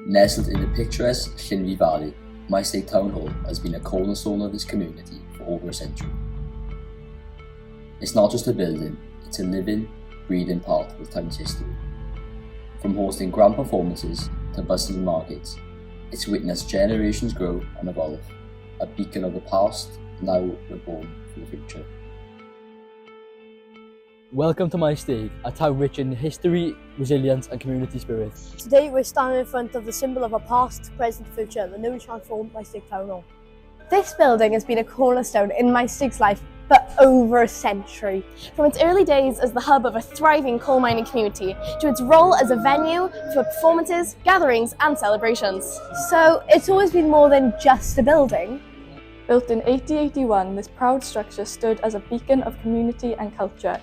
Nestled in the picturesque Llinvi Valley, Maesteg Town Hall has been a cornerstone of this community for over a century. It's not just a building, it's a living, breathing part of the town's history. From hosting grand performances to bustling markets, it's witnessed generations grow and evolve, a beacon of the past, now reborn for the future. Welcome to Maesteg, a town rich in history, resilience and community spirit. Today we're standing in front of the symbol of our past, present, future, the new and transformed Maesteg Town Hall. This building has been a cornerstone in Maesteg's life for over a century. From its early days as the hub of a thriving coal mining community to its role as a venue for performances, gatherings and celebrations. So it's always been more than just a building. Built in 1881, this proud structure stood as a beacon of community and culture.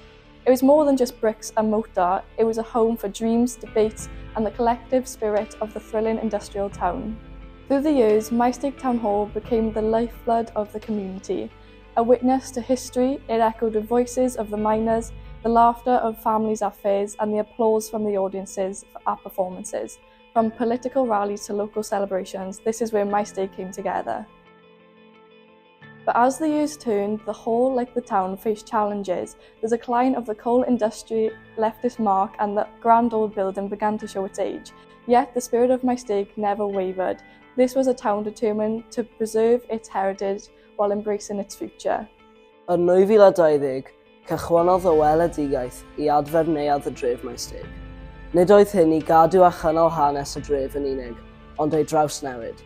It was more than just bricks and mortar, it was a home for dreams, debates and the collective spirit of the thrilling industrial town. Through the years, Maesteg Town Hall became the lifeblood of the community. A witness to history, it echoed the voices of the miners, the laughter of families at fairs and the applause from the audiences at performances. From political rallies to local celebrations, this is where Maesteg came together. But as the years turned, the hall, like the town, faced challenges. The decline of the coal industry left its mark and the grand old building began to show its age. Yet the spirit of Maesteg never wavered. This was a town determined to preserve its heritage while embracing its future. Yn 2020, cychwynnodd y weledigaeth I adfer neuadd y dref Maesteg. Nid oedd hyn I gadw a chynnal hanes y dref yn unig, ond ei draws newid.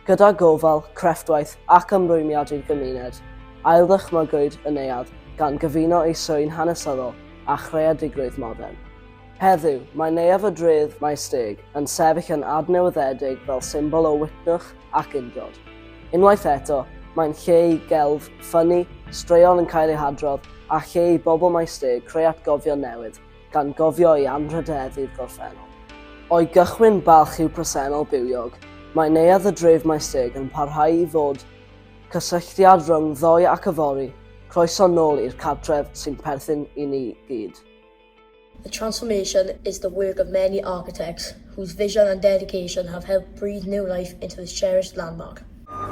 Gyda gofal, crefftwaith ac ymrwymiad i'r gymuned, ailddychmygwyd y neuadd gan gyfuno ei swyn hanesyddol a chreadigrwydd modern. Heddiw, mae neuadd y dref Maesteg yn sefyll yn adnewyddedig fel symbol o witnwch ac undod. Unwaith eto, mae'n lle I gelf, ffynnu, straeon yn cael eu hadrodd a lle I bobl Maesteg creu atgofion newydd gan gofio I anrhydeddu'r gorffennol. O'i gychwyn balch i'w presennol bywiog, mae neuadd y dref Maesteg yn parhau I fod cysylltiad rhwng ddoi ac yfori, croeso nôl i'r cartref sy'n perthyn I ni gyd. The transformation is the work of many architects whose vision and dedication have helped breathe new life into this cherished landmark.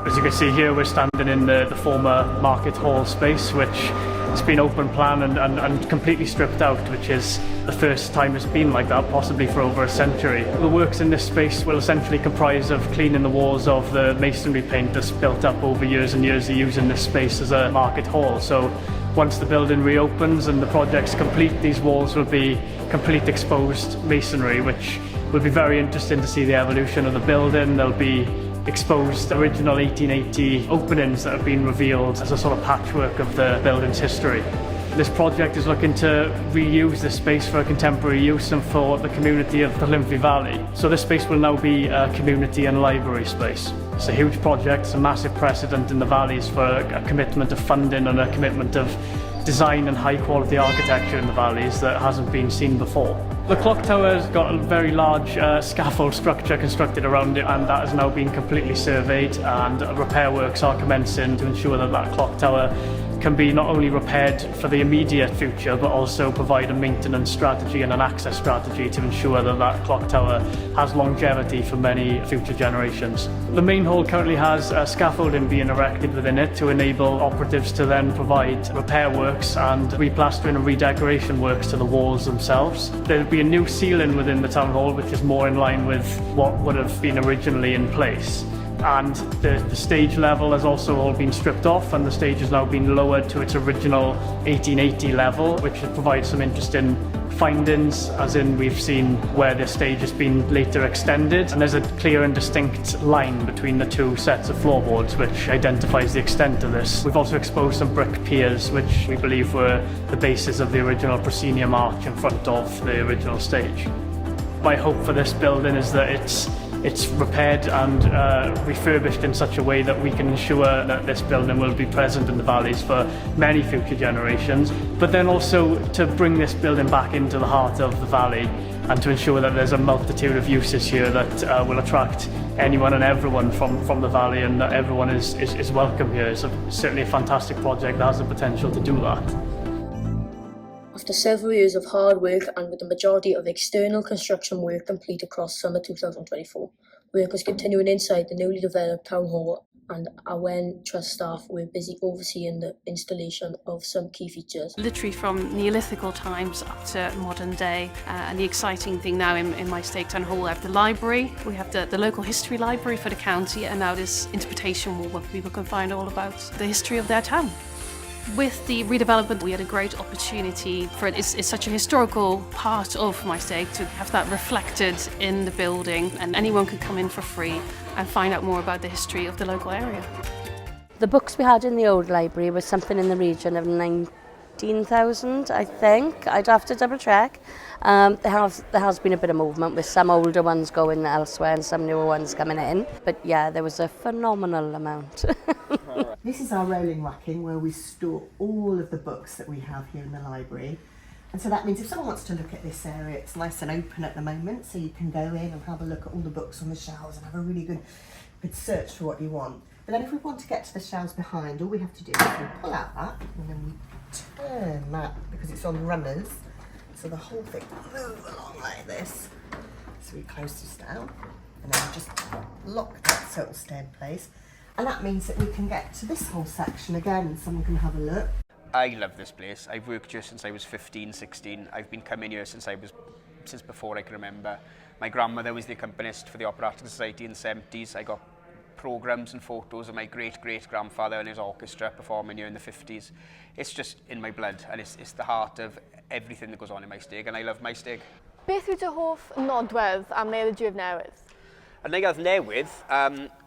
As you can see here, we're standing in the former market hall space, which has been open plan and completely stripped out, which is the first time it's been like that, possibly for over a century. The works in this space will essentially comprise of cleaning the walls of the masonry paint that's built up over years and years of using this space as a market hall. So once the building reopens and the project's complete, these walls will be complete exposed masonry, which will be very interesting to see the evolution of the building. There'll be exposed original 1880 openings that have been revealed as a sort of patchwork of the building's history. This project is looking to reuse this space for a contemporary use and for the community of the Llinvi Valley. So this space will now be a community and library space. It's a huge project, it's a massive precedent in the valleys for a commitment of funding and a commitment of design and high quality architecture in the valleys that hasn't been seen before. The clock tower has got a very large scaffold structure constructed around it, and that has now been completely surveyed, and repair works are commencing to ensure that that clock tower can be not only repaired for the immediate future but also provide a maintenance strategy and an access strategy to ensure that that clock tower has longevity for many future generations. The main hall currently has scaffolding being erected within it to enable operatives to then provide repair works and replastering and redecoration works to the walls themselves. There'll be a new ceiling within the town hall which is more in line with what would have been originally in place. And the stage level has also all been stripped off, and the stage has now been lowered to its original 1880 level, which provides some interesting findings, as in we've seen where the stage has been later extended, and there's a clear and distinct line between the two sets of floorboards which identifies the extent of this. We've also exposed some brick piers which we believe were the basis of the original proscenium arch in front of the original stage. My hope for this building is that it's repaired and refurbished in such a way that we can ensure that this building will be present in the valleys for many future generations, but then also to bring this building back into the heart of the valley and to ensure that there's a multitude of uses here that will attract anyone and everyone from the valley, and that everyone is welcome here. It's certainly a fantastic project that has the potential to do that. After several years of hard work and with the majority of external construction work complete across summer 2024, Work was continuing inside the newly developed town hall, and our Wen Trust staff were busy overseeing the installation of some key features. Literally from Neolithical times up to modern day. And the exciting thing now in Maesteg Town Hall, we have the library, we have the local history library for the county, and now this interpretation wall where people can find all about the history of their town. With the redevelopment, we had a great opportunity for it. It's such a historical part of Maesteg to have that reflected in the building, and anyone could come in for free and find out more about the history of the local area. The books we had in the old library was something in the region of 19,000, I think. I'd have to double check. There has been a bit of movement with some older ones going elsewhere and some newer ones coming in. But yeah, there was a phenomenal amount. This is our rolling racking where we store all of the books that we have here in the library. And so that means if someone wants to look at this area, it's nice and open at the moment, so you can go in and have a look at all the books on the shelves and have a really good search for what you want. But then if we want to get to the shelves behind, all we have to do is we pull out that and then we turn that because it's on runners. So the whole thing moves along like this. So we close this down and then we just lock that so it'll stay in place. And that means that we can get to this whole section again and someone can have a look. I love this place. I've worked here since I was 15, 16. I've been coming here since before I can remember. My grandmother was the accompanist for the Operatic Society in the 70s. I got programmes and photos of my great-great-grandfather and his orchestra performing here in the 50s. It's just in my blood, and it's the heart of everything that goes on in Maesteg, and I love Maesteg. Beth yw dy hoff nodwedd am neuadd y dref newydd? Y neuadd newydd,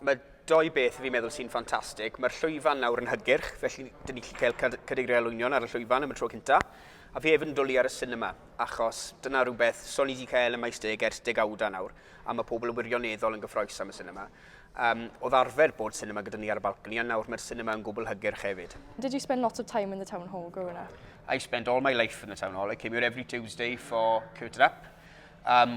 mae doi beth fi'n meddwl sy'n ffantastig. Mae'r llwyfan nawr yn hygyrch, felly dyn ni'n gallu cael cadeiriau lwynion ar y llwyfan am y tro cynta. A fi hefyd yn dwlu ar y cinema, achos dyna rhywbeth son i wedi cael y Maesteg ers degawda nawr, a mae pobl yn wirioneddol yn gyffroes am y cinema. Oedd arfer bod cinema gyda ni ar y balcony, a nawr mae'r cinema yn gwbl hygyrch hefyd. Did you spend lots of time in the town hall growing up? I spent all my life in the town hall. I came here every Tuesday for Curtain Up.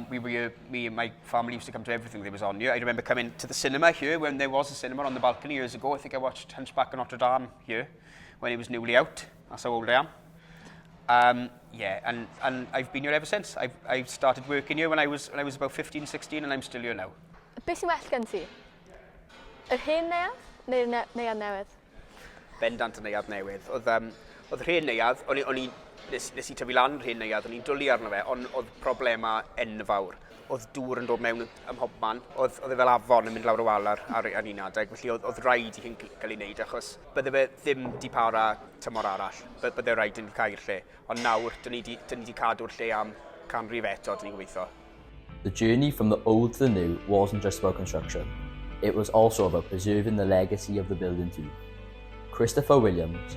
Me and my family used to come to everything that was on here. I remember coming to the cinema here when there was a cinema on the balcony years ago. I think I watched Hunchback of Notre Dame here when it was newly out. That's how old I am. Yeah, and I've been here ever since. I started working here when I was about 15, 16, and I'm still here now. Beth sy'n well gen ti? Yr hen neuadd neu'r neuadd newydd? Bendant y neuadd newydd. Oedd yr hen neuadd, nes i tyfu lan yr hen neuadd, o'n i'n dwlu arno fe, ond oedd problema enfawr. Oedd dŵr yn dod mewn ym mhobman, oedd e fel afon yn mynd lawr y wal ar un adeg, felly oedd rhaid i hyn cael ei wneud, achos bydde fe ddim di para tymor arall, bydde rhaid yn cael lle. Ond nawr, dyn ni di cadw'r lle am canrif eto, dyn ni'n gobeithio. The journey from the old to the new wasn't just about construction. It was also about preserving the legacy of the building too. Christopher Williams,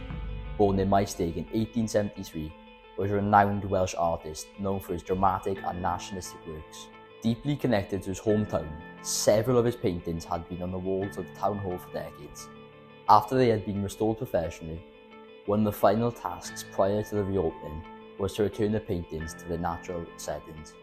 born in Maesteg in 1873, was a renowned Welsh artist known for his dramatic and nationalistic works. Deeply connected to his hometown, several of his paintings had been on the walls of the town hall for decades. After they had been restored professionally, one of the final tasks prior to the reopening was to return the paintings to their natural settings.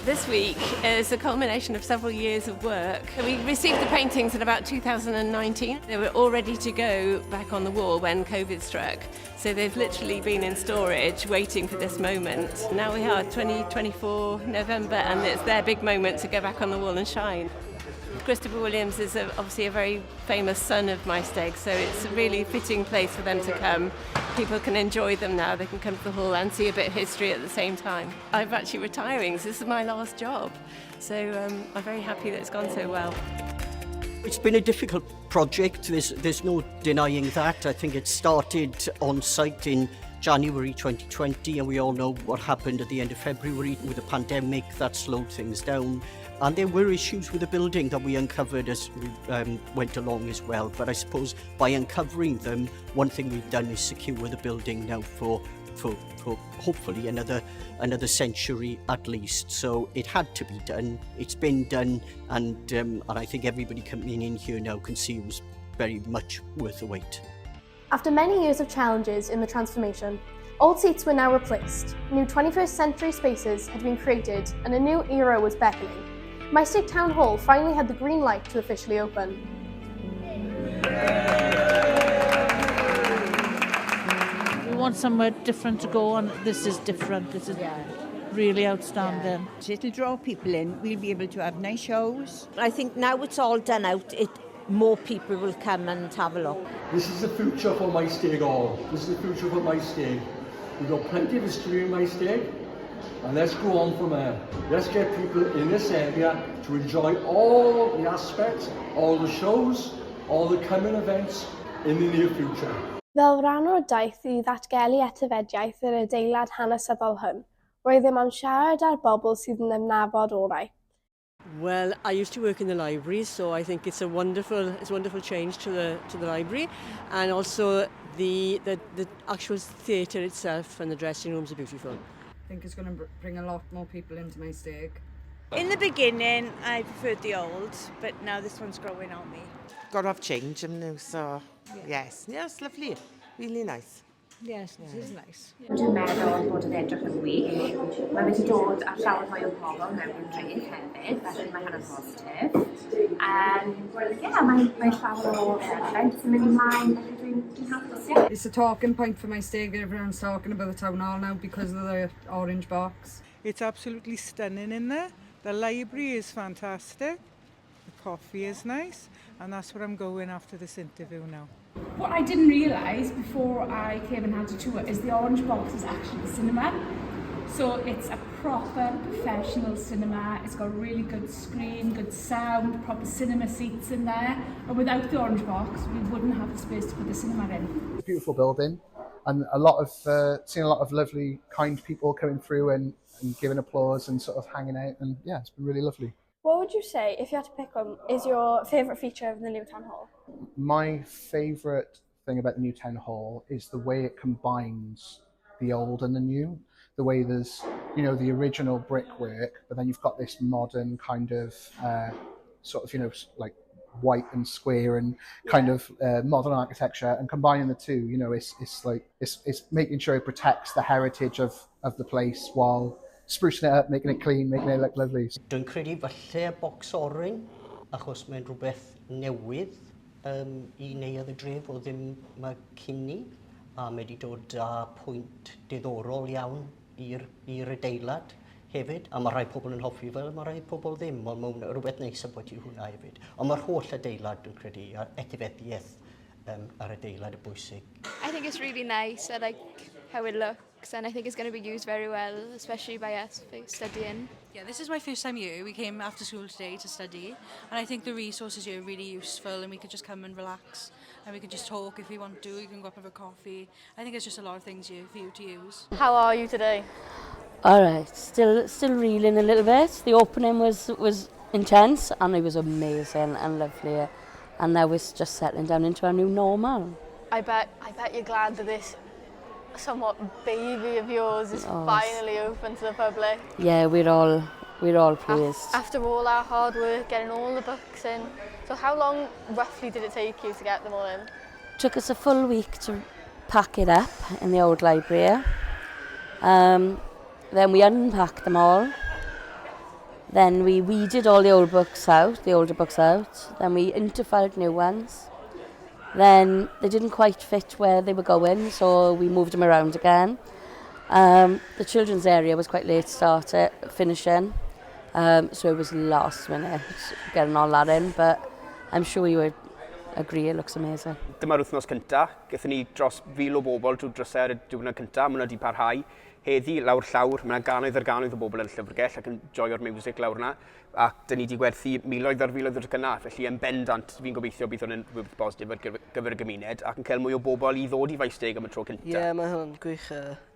This week is a culmination of several years of work. We received the paintings in about 2019. They were all ready to go back on the wall when COVID struck. So they've literally been in storage waiting for this moment. Now we are 2024 November and it's their big moment to go back on the wall and shine. Christopher Williams is obviously a very famous son of Maesteg, so it's a really fitting place for them to come. People can enjoy them now, they can come to the hall and see a bit of history at the same time. I'm actually retiring, so this is my last job, so I'm very happy that it's gone so well. It's been a difficult project, there's no denying that. I think it started on site in January 2020, and we all know what happened at the end of February with the pandemic. That slowed things down. And there were issues with the building that we uncovered as we went along as well. But I suppose by uncovering them, one thing we've done is secure the building now for hopefully another century at least. So it had to be done. It's been done, and I think everybody coming in here now can see it was very much worth the wait. After many years of challenges in the transformation, old seats were now replaced, new 21st century spaces had been created, and a new era was beckoning. Maesteg Town Hall finally had the green light to officially open. We want somewhere different to go, and this is different. really outstanding. It'll draw people in. We'll be able to have nice shows. I think now it's all done out, more people will come and have a look. This is the future for Maesteg Hall. This is the future for Maesteg. We've got plenty of history in Maesteg, and let's go on from there. Let's get people in this area to enjoy all the aspects, all the shows, all the coming events in the near future. Fel rhan o'r daith i ddatgelu etifediaeth yr adeilad hanesyddol hwn, roedd ddim am siarad â'r bobl sydd yn ymnabod orau. Well, I used to work in the library, so I think it's a wonderful change to the library, and also the actual theatre itself and the dressing rooms are beautiful. I think it's going to bring a lot more people into Maesteg. In the beginning, I preferred the old, but now this one's growing on me. Got to have change now, so yes, it's lovely, really nice. Yes, it is nice. Dwi'n meddwl bod yn edrych yn wych. Mae wedi dod ar llawer mwy o bobl mewn i'r dref hefyd, felly mae hynny'n positif. Mae llawer o events yn mynd ymlaen, felly dwi'n hapus. It's a talking point for Maesteg. Everyone's talking about the town hall now because of the orange box. It's absolutely stunning in there. The library is fantastic. The coffee is nice, and that's where I'm going after this interview now. What I didn't realise before I came and had a tour is the orange box is actually the cinema. So it's a proper professional cinema. It's got a really good screen, good sound, proper cinema seats in there. And without the orange box, we wouldn't have the space to put the cinema in. Beautiful building, and seeing a lot of lovely, kind people coming through and giving applause and sort of hanging out. And yeah, it's been really lovely. What would you say, if you had to pick one, is your favourite feature of the new town hall? My favourite thing about the new town hall is the way it combines the old and the new. The way there's, the original brickwork, but then you've got this modern kind of like white and square and kind of modern architecture, and combining the two, it's making sure it protects the heritage of the place while sprucing it up, making it clean, making it look lovely. Dwi'n credu falle bocs oren, achos mae'n rhywbeth newydd I neuadd y dref o ddim mae cynni, a mae wedi dod â pwynt diddorol iawn i'r adeilad hefyd, a mae rhai pobl yn hoffi fel, mae rhai pobl ddim, ond mae rhywbeth neis am bod I hwnna hefyd. Ond mae'r holl adeilad dwi'n credu, a etifeddiaeth ar adeilad y bwysig. I think it's really nice. I like how it looks, and I think it's going to be used very well, especially by us for studying. Yeah, this is my first time here. We came after school today to study, and I think the resources here are really useful, and we could just come and relax, and we could just talk if we want to. We can go up and have a coffee. I think there's just a lot of things here for you to use. How are you today? All right, still reeling a little bit. The opening was intense, and it was amazing and lovely, and now we're just settling down into our new normal. I bet you're glad that this somewhat baby of yours is finally open to the public. Yeah, we're all pleased. After all our hard work getting all the books in. So how long roughly did it take you to get them all in? Took us a full week to pack it up in the old library. Then we unpacked them all. Then we weeded all the older books out. Then we interfiled new ones. Then they didn't quite fit where they were going, so we moved them around again. The children's area was quite late finishing, so it was last minute getting all that in, but I'm sure you would agree it looks amazing. Dyma'r wythnos cynta, gaethon ni dros 1,000 o bobl drwy drysau'r diwrnod cynta, mae hwnna wedi parhau. Heddi, lawr llawr, mae yna gannoedd o bobl yn llyfrgell ac yn joio'r music lawr yna, ac dyn ni wedi gwerthu miloedd ar filoedd o'r gynna, felly yn bendant fi'n gobeithio bydd hwn yn rhywbeth positif ar gyfer y gymuned ac yn cael mwy o bobl I ddod I Maesteg am y tro cynta. Ie, mae hwnna'n gwych.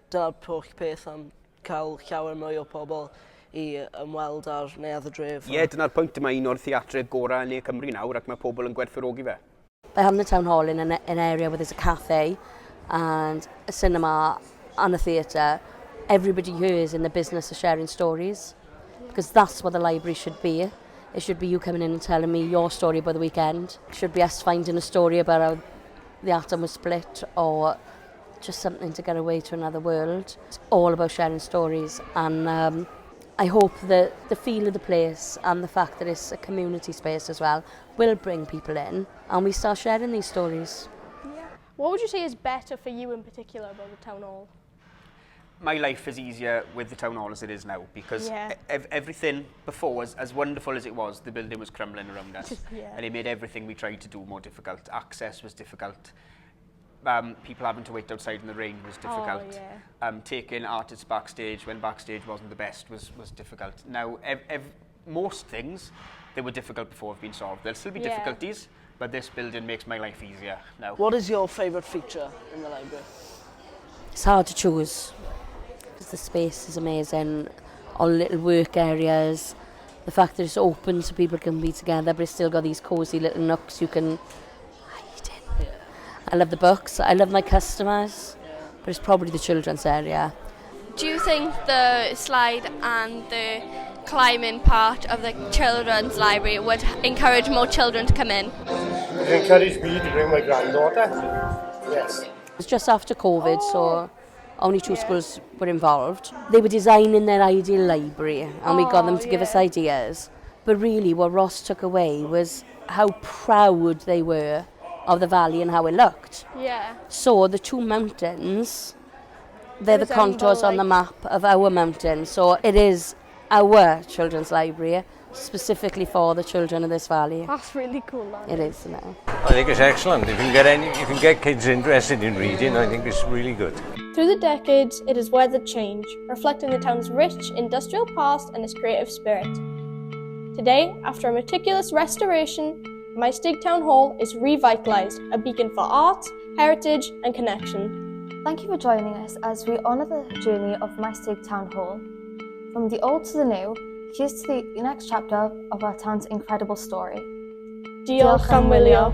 Dyna'r proch peth am cael llawer mwy o bobl I ymweld ar neuadd y dref. Ie, dyna'r pwynt yma un o'r theatre gorau yn Cymru nawr ac mae pobl yn gwerthfawrogi fe. By having the town hall in an area where there's a cafe and a cinema and a theatre, everybody here is in the business of sharing stories, because that's what the library should be. It should be you coming in and telling me your story about the weekend. It should be us finding a story about how the atom was split or just something to get away to another world. It's all about sharing stories, and I hope that the feel of the place and the fact that it's a community space as well will bring people in and we start sharing these stories. Yeah. What would you say is better for you in particular about the town hall? my life is easier with the town hall as it is now, because everything before was as wonderful as it was. The building was crumbling around us, and it made everything we tried to do more difficult. Access was difficult. People having to wait outside in the rain was difficult. Taking artists backstage when backstage wasn't the best was difficult. Now, most things that were difficult before have been solved. There'll still be difficulties, but this building makes my life easier now. What is your favourite feature in the library? It's hard to choose because the space is amazing, all little work areas, the fact that it's open so people can be together, but it's still got these cosy little nooks you can hide in. I love the books, I love my customers, but it's probably the children's area. Do you think the slide and the climbing part of the children's library would encourage more children to come in? It encouraged me to bring my granddaughter. Yes. It was just after COVID, so only 2 schools were involved. They were designing their ideal library, and we got them to give us ideas. But really what Ross took away was how proud they were of the valley and how it looked. Yeah. So the 2 mountains, they're the contours on the map of our mountain. So it is our children's library, specifically for the children of this valley. That's really cool. It is, isn't it? I think it's excellent. If you can get kids interested in reading, I think it's really good. Through the decades, it has weathered change, reflecting the town's rich industrial past and its creative spirit. Today, after a meticulous restoration, Maesteg Town Hall is revitalised, a beacon for art, heritage and connection. Thank you for joining us as we honour the journey of Maesteg Town Hall. From the old to the new, here's to the next chapter of our town's incredible story. Diolch am wylio.